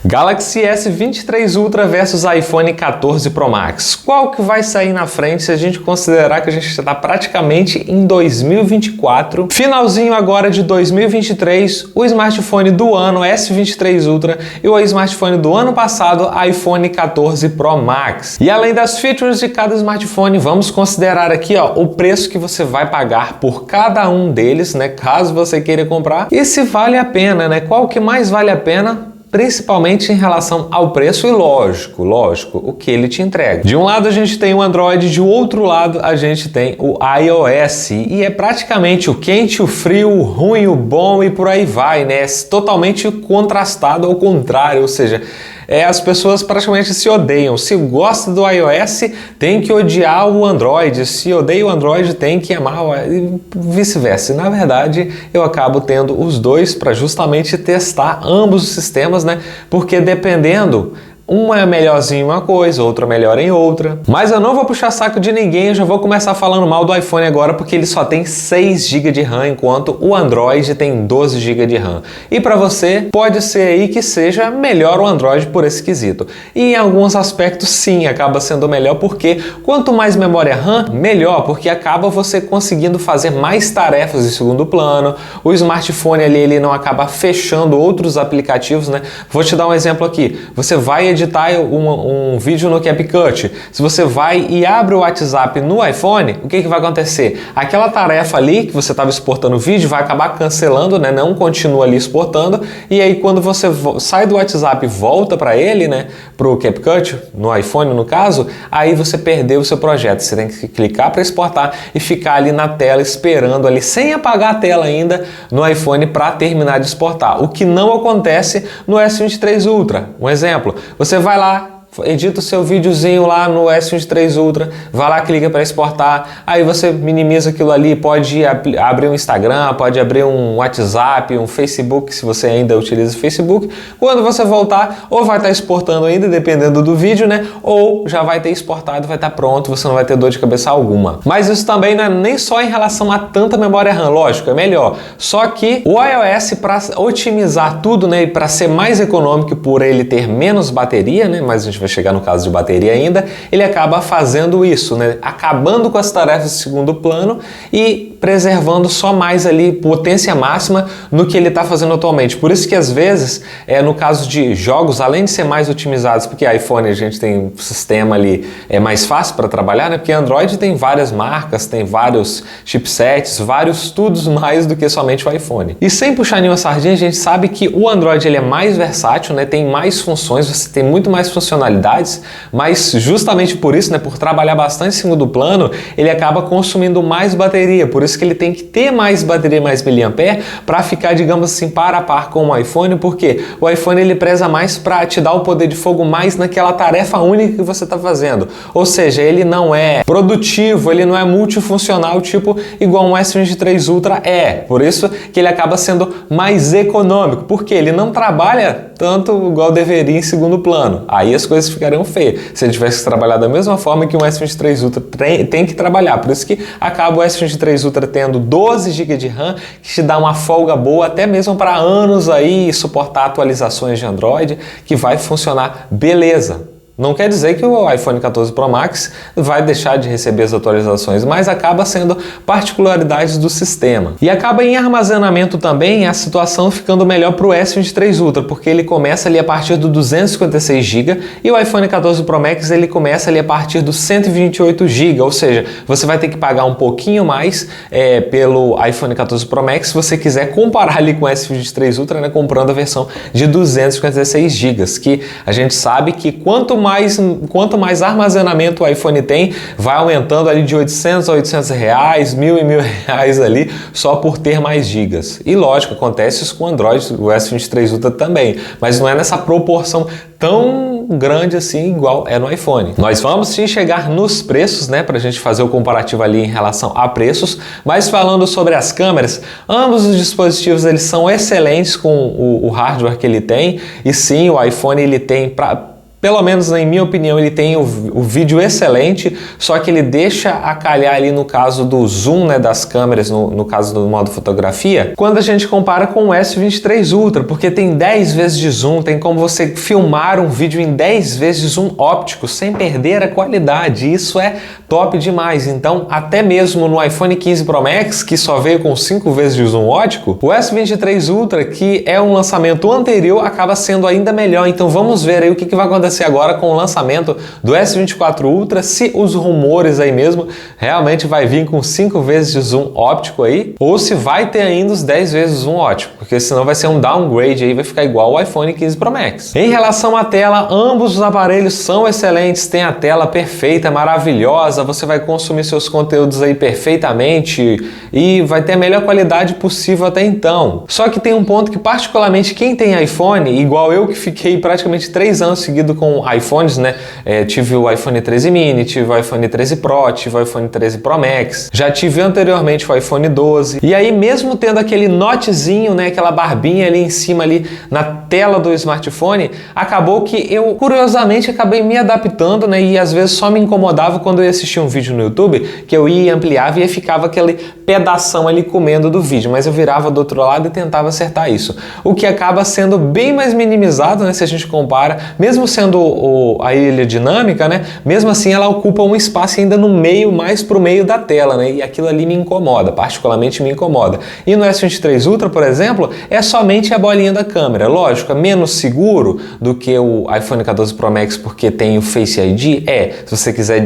Galaxy S23 Ultra versus iPhone 14 Pro Max. Qual que vai sair na frente se a gente considerar que a gente está praticamente em 2024? Finalzinho agora de 2023, o smartphone do ano S23 Ultra e o smartphone do ano passado, iPhone 14 Pro Max. E além das features de cada smartphone, vamos considerar aqui o preço que você vai pagar por cada um deles, né, caso você queira comprar, e se vale a pena, né? Qual que mais vale a pena? Principalmente em relação ao preço e lógico, o que ele te entrega. De um lado a gente tem o Android, de outro lado a gente tem o iOS, e é praticamente o quente, o frio, o ruim, o bom e por aí vai, né? É totalmente contrastado ao contrário, ou seja, as pessoas praticamente se odeiam. Se gosta do iOS, tem que odiar o Android. Se odeia o Android, tem que amar e vice-versa. Na verdade, eu acabo tendo os dois para justamente testar ambos os sistemas, né? Porque dependendo, uma é melhorzinho em uma coisa, outra melhor em outra. Mas eu não vou puxar saco de ninguém, eu já vou começar falando mal do iPhone agora, porque ele só tem 6 GB de RAM, enquanto o Android tem 12 GB de RAM. E para você, pode ser aí que seja melhor o Android por esse quesito. E em alguns aspectos sim, acaba sendo melhor, porque quanto mais memória RAM, melhor, porque acaba você conseguindo fazer mais tarefas de segundo plano. O smartphone ali, ele não acaba fechando outros aplicativos, né? Vou te dar um exemplo aqui. Você vai editar um vídeo no CapCut. Se você vai e abre o WhatsApp no iPhone, o que vai acontecer? Aquela tarefa ali que você estava exportando o vídeo vai acabar cancelando, né? Não continua ali exportando, e aí quando você sai do WhatsApp e volta para ele, né? Para o CapCut, no iPhone no caso, aí você perdeu o seu projeto. Você tem que clicar para exportar e ficar ali na tela esperando ali, sem apagar a tela ainda, no iPhone para terminar de exportar. O que não acontece no S23 Ultra. Um exemplo, você vai lá, edita o seu videozinho lá no S23 Ultra, vai lá, clica para exportar, aí você minimiza aquilo ali, pode abrir um Instagram, pode abrir um WhatsApp, um Facebook, se você ainda utiliza o Facebook. Quando você voltar, ou vai estar exportando ainda, dependendo do vídeo, né? Ou já vai ter exportado, vai estar pronto, você não vai ter dor de cabeça alguma. Mas isso também não é nem só em relação a tanta memória RAM, lógico, é melhor. Só que o iOS, para otimizar tudo, né, e para ser mais econômico por ele ter menos bateria, né? Mas a gente vai chegar no caso de bateria ainda, ele acaba fazendo isso, né? Acabando com as tarefas de segundo plano e preservando só mais ali potência máxima no que ele está fazendo atualmente. Por isso que às vezes, no caso de jogos, além de ser mais otimizados, porque iPhone a gente tem um sistema ali mais fácil para trabalhar, né? Porque Android tem várias marcas, tem vários chipsets, vários tudos mais do que somente o iPhone. E sem puxar nenhuma sardinha, a gente sabe que o Android ele é mais versátil, né? Tem mais funções, você tem muito mais funcionalidades, mas justamente por isso, né, por trabalhar bastante em segundo plano, ele acaba consumindo mais bateria, por isso que ele tem que ter mais bateria, mais miliampere, para ficar, digamos assim, par a par com o iPhone, porque o iPhone ele preza mais para te dar o poder de fogo mais naquela tarefa única que você está fazendo, ou seja, ele não é produtivo, ele não é multifuncional, tipo igual um S23 Ultra por isso que ele acaba sendo mais econômico, porque ele não trabalha tanto igual deveria em segundo plano, aí as coisas ficariam feias, se ele tivesse que trabalhar da mesma forma que um S23 Ultra tem que trabalhar, por isso que acaba o S23 Ultra tendo 12 GB de RAM, que te dá uma folga boa até mesmo para anos aí, suportar atualizações de Android, que vai funcionar beleza. Não quer dizer que o iPhone 14 Pro Max vai deixar de receber as atualizações, mas acaba sendo particularidades do sistema. E acaba em armazenamento também a situação ficando melhor para o S23 Ultra, porque ele começa ali a partir do 256 GB e o iPhone 14 Pro Max ele começa ali a partir do 128 GB, ou seja, você vai ter que pagar um pouquinho mais pelo iPhone 14 Pro Max se você quiser comparar ali com o S23 Ultra, né, comprando a versão de 256 GB, que a gente sabe que quanto mais armazenamento o iPhone tem, vai aumentando ali de 800 a 800 reais, mil e mil reais ali, só por ter mais gigas. E lógico, acontece isso com o Android, o S23 Ultra também, mas não é nessa proporção tão grande assim, igual é no iPhone. Nós vamos sim chegar nos preços, né, pra gente fazer o comparativo ali em relação a preços, mas falando sobre as câmeras, ambos os dispositivos eles são excelentes com o hardware que ele tem, e sim, o iPhone ele tem Pelo menos, em minha opinião, ele tem o vídeo excelente, só que ele deixa a calhar ali no caso do zoom, né, das câmeras, no caso do modo fotografia, quando a gente compara com o S23 Ultra, porque tem 10 vezes de zoom, tem como você filmar um vídeo em 10 vezes de zoom óptico, sem perder a qualidade. Isso é top demais. Então, até mesmo no iPhone 15 Pro Max, que só veio com 5 vezes de zoom óptico, o S23 Ultra, que é um lançamento anterior, acaba sendo ainda melhor. Então, vamos ver aí o que vai acontecer agora com o lançamento do S24 Ultra, se os rumores aí mesmo realmente vai vir com 5 vezes de zoom óptico aí, ou se vai ter ainda os 10 vezes zoom óptico, porque senão vai ser um downgrade aí, vai ficar igual o iPhone 15 Pro Max. Em relação à tela, ambos os aparelhos são excelentes, tem a tela perfeita, maravilhosa, você vai consumir seus conteúdos aí perfeitamente e vai ter a melhor qualidade possível até então. Só que tem um ponto que particularmente quem tem iPhone, igual eu que fiquei praticamente 3 anos seguido com iPhones, né? Tive o iPhone 13 mini, tive o iPhone 13 Pro, tive o iPhone 13 Pro Max, já tive anteriormente o iPhone 12, e aí mesmo tendo aquele notezinho, né, aquela barbinha ali em cima ali na tela do smartphone, acabou que eu curiosamente acabei me adaptando, né, e às vezes só me incomodava quando eu ia assistir um vídeo no YouTube, que eu ia e ampliava e aí ficava aquele pedação ali comendo do vídeo, mas eu virava do outro lado e tentava acertar isso, o que acaba sendo bem mais minimizado, né, se a gente compara, mesmo sendo a ilha dinâmica, né? Mesmo assim ela ocupa um espaço ainda no meio, mais pro meio da tela, né? E aquilo ali me incomoda, particularmente me incomoda. E no S23 Ultra, por exemplo, é somente a bolinha da câmera. Lógico, é menos seguro do que o iPhone 14 Pro Max porque tem o Face ID, se você quiser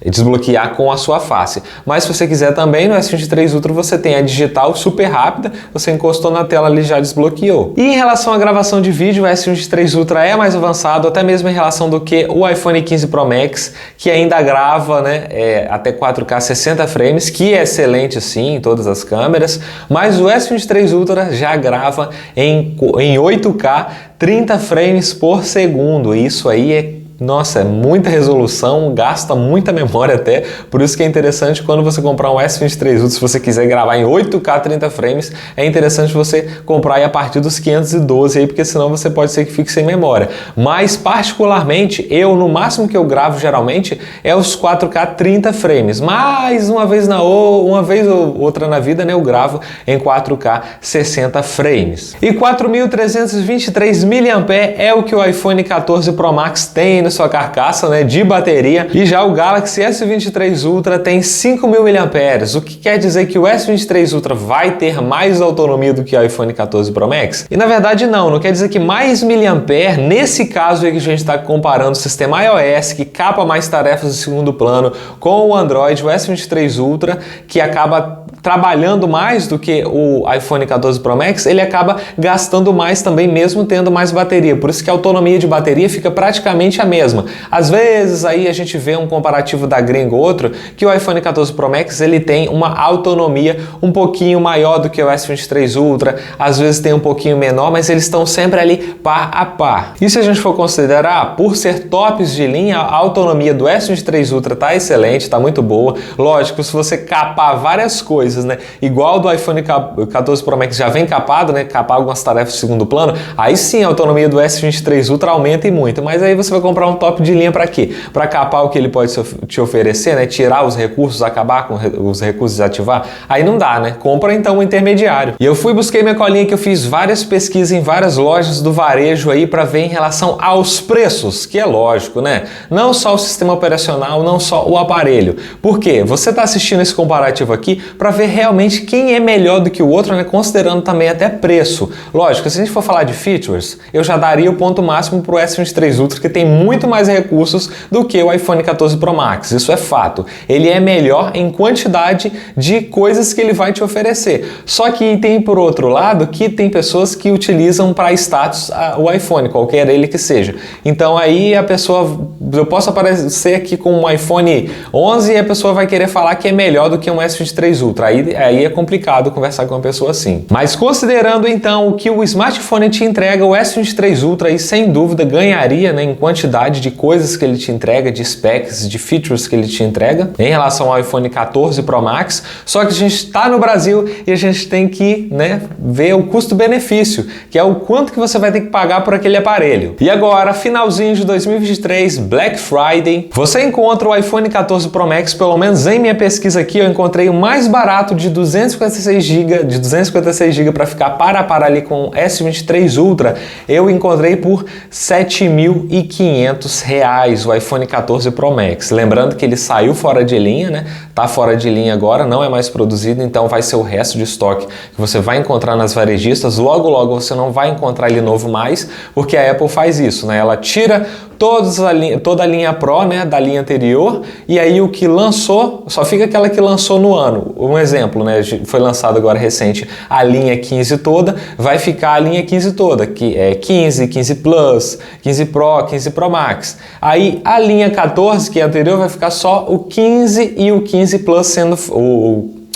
desbloquear com a sua face. Mas se você quiser também, no S23 Ultra você tem a digital super rápida, você encostou na tela ali já desbloqueou. E em relação à gravação de vídeo, o S23 Ultra é mais avançado, até mesmo em relação do que o iPhone 15 Pro Max, que ainda grava, né, até 4K 60 frames, que é excelente sim em todas as câmeras, mas o S23 Ultra já grava em 8K 30 frames por segundo. Isso aí nossa, é muita resolução, gasta muita memória até, por isso que é interessante quando você comprar um S23 Ultra, se você quiser gravar em 8K 30 frames, é interessante você comprar aí a partir dos 512 aí, porque senão você pode ser que fique sem memória. Mas particularmente, no máximo que eu gravo geralmente é os 4K 30 frames, mas uma vez ou outra na vida, né, eu gravo em 4K 60 frames. E 4.323 mAh é o que o iPhone 14 Pro Max tem sua carcaça, né, de bateria, e já o Galaxy S23 Ultra tem 5.000 mAh, o que quer dizer que o S23 Ultra vai ter mais autonomia do que o iPhone 14 Pro Max? E na verdade não quer dizer que mais miliampere, nesse caso aí que a gente está comparando o sistema iOS, que capa mais tarefas de segundo plano, com o Android, o S23 Ultra, que acaba trabalhando mais do que o iPhone 14 Pro Max, ele acaba gastando mais também, mesmo tendo mais bateria. Por isso que a autonomia de bateria fica praticamente a mesma. Às vezes aí a gente vê um comparativo da gringa ou outro, que o iPhone 14 Pro Max ele tem uma autonomia um pouquinho maior do que o S23 Ultra, às vezes tem um pouquinho menor, mas eles estão sempre ali par a par. E se a gente for considerar, por ser tops de linha, a autonomia do S23 Ultra tá excelente, tá muito boa. Lógico, se você capar várias coisas, né, igual do iPhone 14 Pro Max já vem capado, né, capar algumas tarefas de segundo plano, aí sim a autonomia do S23 Ultra aumenta e muito, mas aí você vai comprar um top de linha para quê? Para capar o que ele pode te oferecer, né, tirar os recursos, acabar com os recursos e desativar? Aí não dá, né? Compra então um intermediário. E eu busquei minha colinha, que eu fiz várias pesquisas em várias lojas do varejo aí para ver em relação aos preços, que é lógico, né? Não só o sistema operacional, não só o aparelho. Por quê? Você está assistindo esse comparativo aqui para ver realmente quem é melhor do que o outro, né? Considerando também até preço. Lógico, se a gente for falar de features, eu já daria o ponto máximo para o S23 Ultra, que tem muito mais recursos do que o iPhone 14 Pro Max. Isso é fato. Ele é melhor em quantidade de coisas que ele vai te oferecer. Só que tem por outro lado que tem pessoas que utilizam para status o iPhone, qualquer ele que seja. Então aí eu posso aparecer aqui com um iPhone 11 e a pessoa vai querer falar que é melhor do que um S23 Ultra. Aí é complicado conversar com uma pessoa assim. Mas considerando então o que o smartphone te entrega, o S23 Ultra aí sem dúvida ganharia, né, em quantidade quantidade de coisas que ele te entrega, de specs, de features que ele te entrega em relação ao iPhone 14 Pro Max, só que a gente está no Brasil e a gente tem que, né, ver o custo-benefício, que é o quanto que você vai ter que pagar por aquele aparelho. E agora, finalzinho de 2023, Black Friday, você encontra o iPhone 14 Pro Max, pelo menos em minha pesquisa aqui, eu encontrei o mais barato de 256 GB para ficar para ali com o S23 Ultra, eu encontrei por R$ 7.500 o iPhone 14 Pro Max. Lembrando que ele saiu fora de linha, né? Tá fora de linha agora, não é mais produzido, então vai ser o resto de estoque que você vai encontrar nas varejistas. Logo, logo você não vai encontrar ele novo mais, porque a Apple faz isso, né? Ela tira toda a linha Pro, né, da linha anterior, e aí o que lançou, só fica aquela que lançou no ano. Um exemplo, né, foi lançado agora recente a linha 15 toda, vai ficar a linha 15 toda, que é 15, 15 Plus, 15 Pro, 15 Pro Max. Aí a linha 14, que é anterior, vai ficar só o 15 e o 15 Plus sendo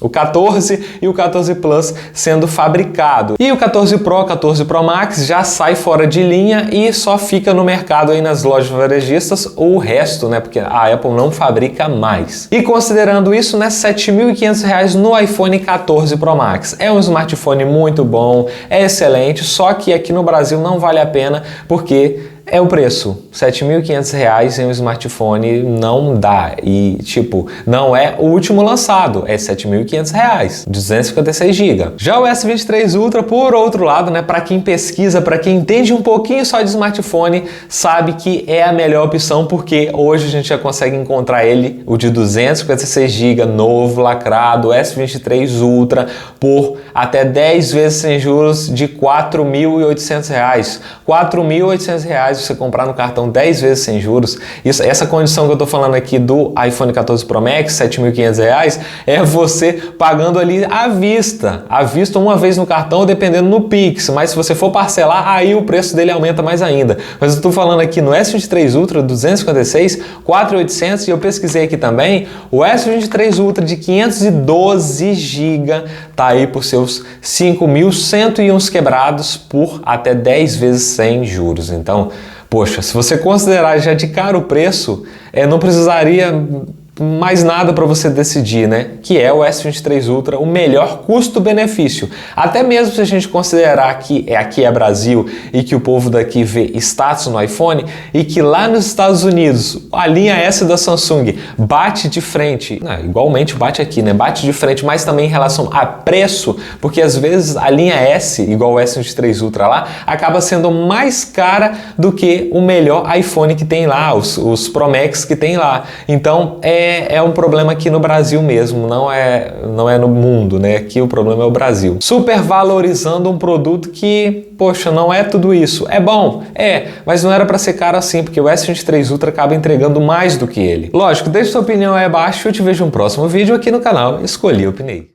o 14 e o 14 Plus sendo fabricado. E o 14 Pro, 14 Pro Max já sai fora de linha e só fica no mercado aí nas lojas varejistas o resto, né? Porque a Apple não fabrica mais. E considerando isso, né, R$ 7.500 no iPhone 14 Pro Max. É um smartphone muito bom, é excelente, só que aqui no Brasil não vale a pena porque é o preço. R$ 7.500 em um smartphone não dá. E, tipo, não é o último lançado. É R$ 7.500. 256 GB. Já o S23 Ultra, por outro lado, né, para quem pesquisa, para quem entende um pouquinho só de smartphone, sabe que é a melhor opção, porque hoje a gente já consegue encontrar ele, o de 256 GB, novo, lacrado, S23 Ultra, por até 10 vezes sem juros de R$ 4.800. R$ 4.800 você comprar no cartão 10 vezes sem juros. Essa condição que eu tô falando aqui do iPhone 14 Pro Max, R$ 7.500, é você pagando ali à vista uma vez no cartão, dependendo no Pix, mas se você for parcelar, aí o preço dele aumenta mais ainda. Mas eu tô falando aqui no S23 Ultra 256, 4.800, e eu pesquisei aqui também, o S23 Ultra de 512 GB tá aí por seus 5.101 quebrados por até 10 vezes sem juros. Então, poxa, se você considerar já de cara o preço, não precisaria mais nada para você decidir, né? Que é o S23 Ultra, o melhor custo-benefício. Até mesmo se a gente considerar que aqui é Brasil e que o povo daqui vê status no iPhone e que lá nos Estados Unidos a linha S da Samsung bate de frente, igualmente bate aqui, né? Bate de frente, mas também em relação a preço, porque às vezes a linha S, igual o S23 Ultra lá, acaba sendo mais cara do que o melhor iPhone que tem lá, os Pro Max que tem lá. Então, é um problema aqui no Brasil mesmo, não é no mundo, né? Aqui o problema é o Brasil. Supervalorizando um produto que, poxa, não é tudo isso. É bom? Mas não era para ser caro assim, porque o S23 Ultra acaba entregando mais do que ele. Lógico, deixe sua opinião aí abaixo e eu te vejo no próximo vídeo aqui no canal Escolhi Opinei.